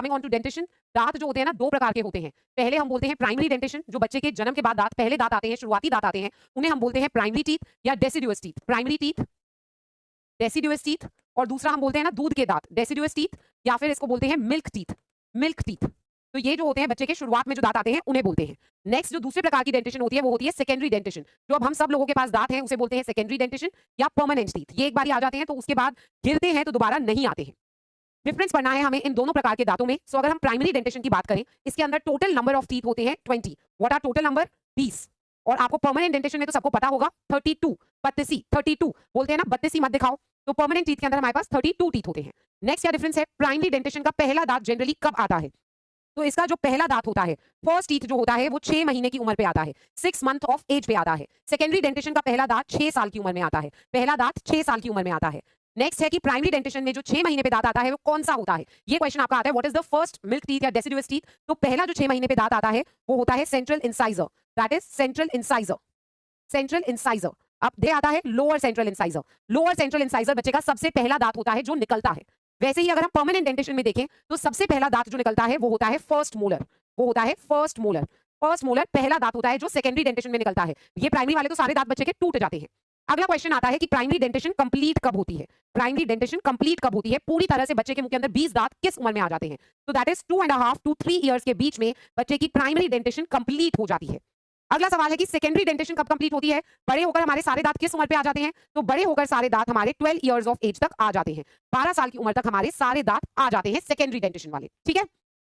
Coming on to dentition, दांत जो होते हैं ना दो प्रकार के होते हैं। पहले हम बोलते हैं प्राइमरी डेंटिशन, जो बच्चे के जन्म के बाद दांत पहले दांत आते हैं, शुरुआती दांत आते हैं, उन्हें हम बोलते हैं प्राइमरी टीथ या deciduous teeth. Primary teeth, deciduous teeth. और दूसरा हम बोलते हैं ना दूध के दांत, डेसिडुअस टीथ, या फिर इसको बोलते हैं मिल्क टीथ, मिल्क टीथ। तो ये जो होते हैं बच्चे के शुरुआत में जो दांत आते हैं उन्हें बोलते हैं। नेक्स्ट जो दूसरे प्रकार की डेंटिशन होती है वो होती है सेकेंडरी डेंटिशन। जो अब हम सब लोगों के पास दांत हैं उसे बोलते हैं सेकेंडरी डेंटिशन या परमानेंट टीथ। ये एक बार आ जाते हैं तो उसके बाद गिरते हैं तो दोबारा नहीं आते हैं। डिफरेंस पढ़ना है हमें इन दोनों प्रकार के दांतों में। सो अगर हम प्राइमरी डेंटिशन की बात करें, इसके अंदर टोटल नंबर ऑफ टीथ होते हैं 20। What are total number? 20। और आपको परमानेंट डेंटिशन में तो सबको पता होगा 32, 32, 32 बोलते हैं ना, 32 मत दिखाओ। तो परमानेंट टीथ के अंदर हमारे पास 32 टीथ होते हैं। नेक्स्ट क्या डिफरेंस है? प्राइमरी डेंटिशन का पहला दांत जनरली कब आता है? तो इसका जो पहला दांत होता है, फर्स्ट टीथ जो होता है वो 6 महीने की उम्र पे आता है, 6 मंथ ऑफ एज पे आता है। सेकेंडरी डेंटिशन का पहला दांत 6 साल की उम्र में आता है, पहला दांत 6 साल की उम्र में आता है। नेक्स्ट है कि प्राइमरी डेंटिशन में जो 6 महीने पे दांत आता है वो कौन सा होता है? ये क्वेश्चन आपका आता है, what is the first milk teeth या डेसिडुअस टीथ? तो पहला जो 6 महीने पे दांत आता है वो होता है central incisor, that is central incisor, central incisor. अब दे आता है lower central incisor. Lower central incisor बच्चे का सबसे पहला दांत होता है जो निकलता है। वैसे ही अगर हम परमानेंट डेंटिशन में देखें तो सबसे पहला दांत जो निकलता है वो होता है फर्स्ट मोलर, वो होता है फर्स्ट मोलर। फर्स्ट मोलर पहला दांत होता है जो सेकेंडरी डेंटिशन में निकलता है। ये प्राइमरी वाले तो सारे दांत बच्चे के टूट जाते हैं। अगला क्वेश्चन आता है कि प्राइमरी डेंटिशन कंप्लीट कब होती है? प्राइमरी डेंटिशन कंप्लीट कब होती है? पूरी तरह से बच्चे के मुंह के अंदर 20 दांत किस उम्र में आ जाते हैं? तो दैट इज 2.5 to 3 इयर्स के बीच में बच्चे की प्राइमरी डेंटिशन कंप्लीट हो जाती है। अगला सवाल है कि सेकेंडरी डेंटिशन कब कंप्लीट होती है? बड़े होकर हमारे सारे दांत किस उम्र पे आ जाते हैं? तो बड़े होकर सारे दांत हमारे 12 इयर्स ऑफ एज तक आ जाते हैं। 12 साल की उम्र तक हमारे सारे दांत आ जाते हैं सेकेंडरी डेंटिशन वाले। ठीक है।